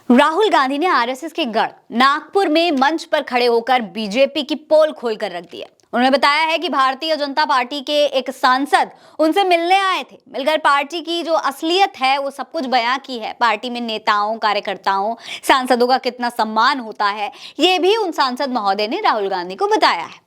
राहुल गांधी ने आरएसएस के गढ़ नागपुर में मंच पर खड़े होकर बीजेपी की पोल खोलकर रख दी है। उन्होंने बताया है कि भारतीय जनता पार्टी के एक सांसद उनसे मिलने आए थे, मिलकर पार्टी की जो असलियत है वो सब कुछ बयां की है। पार्टी में नेताओं, कार्यकर्ताओं, सांसदों का कितना सम्मान होता है, ये भी उन सांसद महोदय ने राहुल गांधी को बताया है।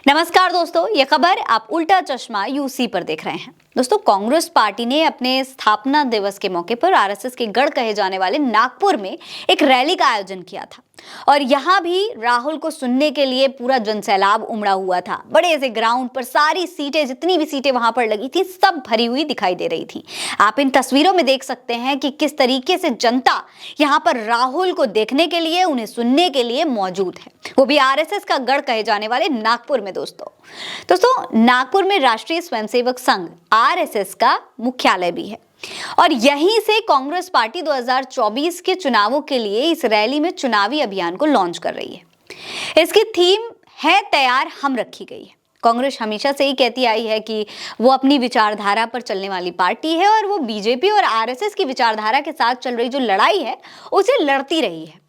नमस्कार दोस्तों, ये खबर आप उल्टा चश्मा यूसी पर देख रहे हैं। दोस्तों, कांग्रेस पार्टी ने अपने स्थापना दिवस के मौके पर आरएसएस के गढ़ कहे जाने वाले नागपुर में एक रैली का आयोजन किया था और यहां भी राहुल को सुनने के लिए पूरा जनसैलाब उमड़ा हुआ था। बड़े से ग्राउंड पर सारी सीटें, जितनी भी सीटें वहां पर लगी थी, सब भरी हुई दिखाई दे रही थी। आप इन तस्वीरों में देख सकते हैं कि किस तरीके से जनता यहां पर राहुल को देखने के लिए, उन्हें सुनने के लिए मौजूद है, वो भी आरएसएस का गढ़ कहे जाने वाले नागपुर में। दोस्तों, नागपुर में राष्ट्रीय स्वयंसेवक संघ आरएसएस का मुख्यालय भी है और यहीं से कांग्रेस पार्टी 2024 के चुनावों के लिए इस रैली में चुनावी अभियान को लॉन्च कर रही है। इसकी थीम है तैयार हम रखी गई है। कांग्रेस हमेशा से ही कहती आई है कि वो अपनी विचारधारा पर चलने वाली पार्टी है और वो बीजेपी और आरएसएस की विचारधारा के साथ चल रही जो लड़ाई है उसे लड़ती रही है।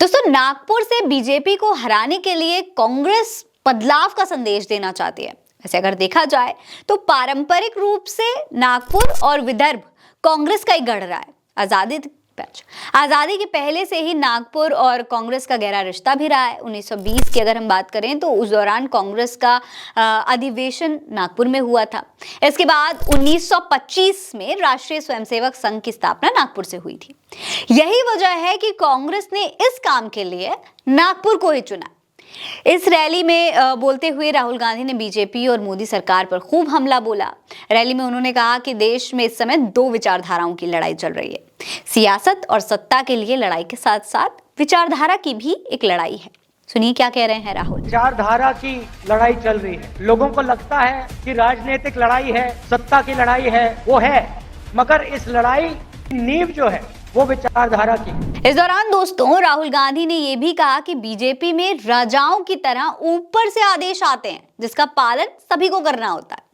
दोस्तों, नागपुर से बीजेपी को हराने के लिए कांग्रेस बदलाव का संदेश देना चाहती है। वैसे अगर देखा जाए तो पारंपरिक रूप से नागपुर और विदर्भ कांग्रेस का ही गढ़ रहा है। आजादी के पहले से ही नागपुर और कांग्रेस का गहरा रिश्ता भी रहा है। 1920 की अगर हम बात करें तो उस दौरान कांग्रेस का अधिवेशन नागपुर में हुआ था। इसके बाद 1925 में राष्ट्रीय स्वयंसेवक संघ की स्थापना नागपुर से हुई थी। यही वजह है कि कांग्रेस ने इस काम के लिए नागपुर को ही चुना। इस रैली में बोलते हुए राहुल गांधी ने बीजेपी और मोदी सरकार पर खूब हमला बोला। रैली में उन्होंने कहा कि देश में इस समय दो विचारधाराओं की लड़ाई चल रही है। सियासत और सत्ता के लिए लड़ाई के साथ साथ विचारधारा की भी एक लड़ाई है। सुनिए क्या कह रहे हैं राहुल। विचारधारा की लड़ाई चल रही है। लोगों को लगता है कि राजनीतिक लड़ाई है, सत्ता की लड़ाई है, वो है, मगर इस लड़ाई की नींव जो है वो विचारधारा की। इस दौरान दोस्तों, राहुल गांधी ने यह भी कहा कि बीजेपी में राजाओं की तरह ऊपर से आदेश आते हैं जिसका पालन सभी को करना होता है।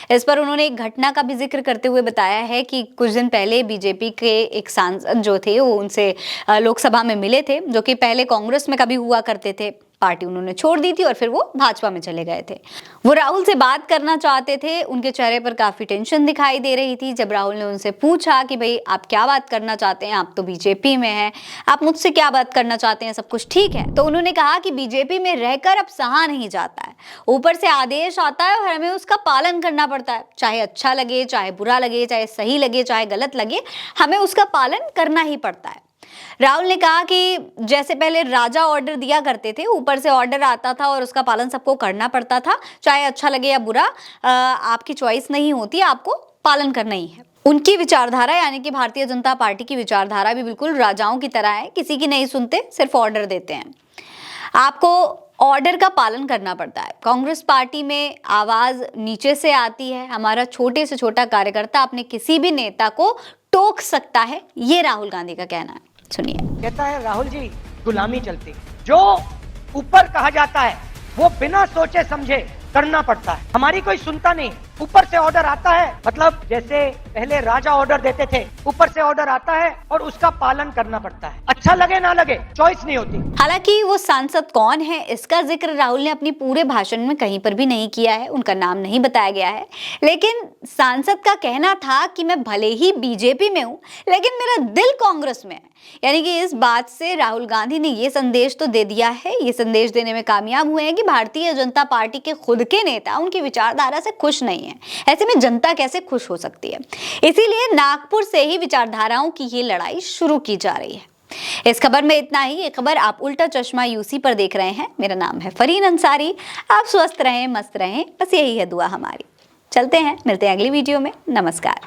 इस पर उन्होंने एक घटना का भी जिक्र करते हुए बताया है कि कुछ दिन पहले बीजेपी के एक सांसद जो थे वो उनसे लोकसभा में मिले थे, जो कि पहले कांग्रेस में कभी हुआ करते थे। पार्टी उन्होंने छोड़ दी थी और फिर वो भाजपा में चले गए थे। वो राहुल से बात करना चाहते थे। उनके चेहरे पर काफी टेंशन दिखाई दे रही थी। जब राहुल ने उनसे पूछा कि भाई आप क्या बात करना चाहते हैं, आप तो बीजेपी में हैं, आप मुझसे क्या बात करना चाहते हैं, सब कुछ ठीक है? तो उन्होंने कहा कि बीजेपी में रहकर अब सहा नहीं जाता है, ऊपर से आदेश आता है और हमें उसका पालन करना पड़ता है। चाहे अच्छा लगे, चाहे बुरा लगे, चाहे सही लगे, चाहे गलत लगे, हमें उसका पालन करना ही पड़ता है। राहुल ने कहा कि जैसे पहले राजा ऑर्डर दिया करते थे, ऊपर से ऑर्डर आता था और उसका पालन सबको करना पड़ता था, चाहे अच्छा लगे या बुरा, आपकी चॉइस नहीं होती, आपको पालन करना ही है। उनकी विचारधारा यानी कि भारतीय जनता पार्टी की विचारधारा भी बिल्कुल राजाओं की तरह है, किसी की नहीं सुनते, सिर्फ ऑर्डर देते हैं। आपको ऑर्डर का पालन करना पड़ता है। कांग्रेस पार्टी में आवाज नीचे से आती है। हमारा छोटे से छोटा कार्यकर्ता अपने किसी भी नेता को टोक सकता है, ये राहुल गांधी का कहना है। सुनिए। कहता है राहुल जी, गुलामी चलती, जो ऊपर कहा जाता है वो बिना सोचे समझे करना पड़ता है। हमारी कोई सुनता नहीं, ऊपर से ऑर्डर आता है, मतलब जैसे पहले राजा ऑर्डर देते थे, ऊपर से ऑर्डर आता है और उसका पालन करना पड़ता है। अच्छा लगे ना लगे, चॉइस नहीं होती। हालांकि वो सांसद कौन है इसका जिक्र राहुल ने अपनी पूरे भाषण में कहीं पर भी नहीं किया है, उनका नाम नहीं बताया गया है। लेकिन सांसद का कहना था कि मैं भले ही बीजेपी में हूं लेकिन मेरा दिल कांग्रेस में है। यानी कि इस बात से राहुल गांधी ने ये संदेश तो दे दिया है, ये संदेश देने में कामयाब हुए हैं कि भारतीय जनता पार्टी के खुद के नेता उनकी विचारधारा से खुश नहीं है। ऐसे में जनता कैसे खुश हो सकती है? इसीलिए नागपुर से ही विचारधाराओं की ये लड़ाई शुरू की जा रही है। इस खबर में इतना ही। ये खबर आप उल्टा चश्मा यूसी पर देख रहे हैं। मेरा नाम है फरीन अंसारी। आप स्वस्थ रहें, मस्त रहें, बस यही है दुआ हमारी। चलते हैं, मिलते हैं अगली वीडियो में। नमस्कार।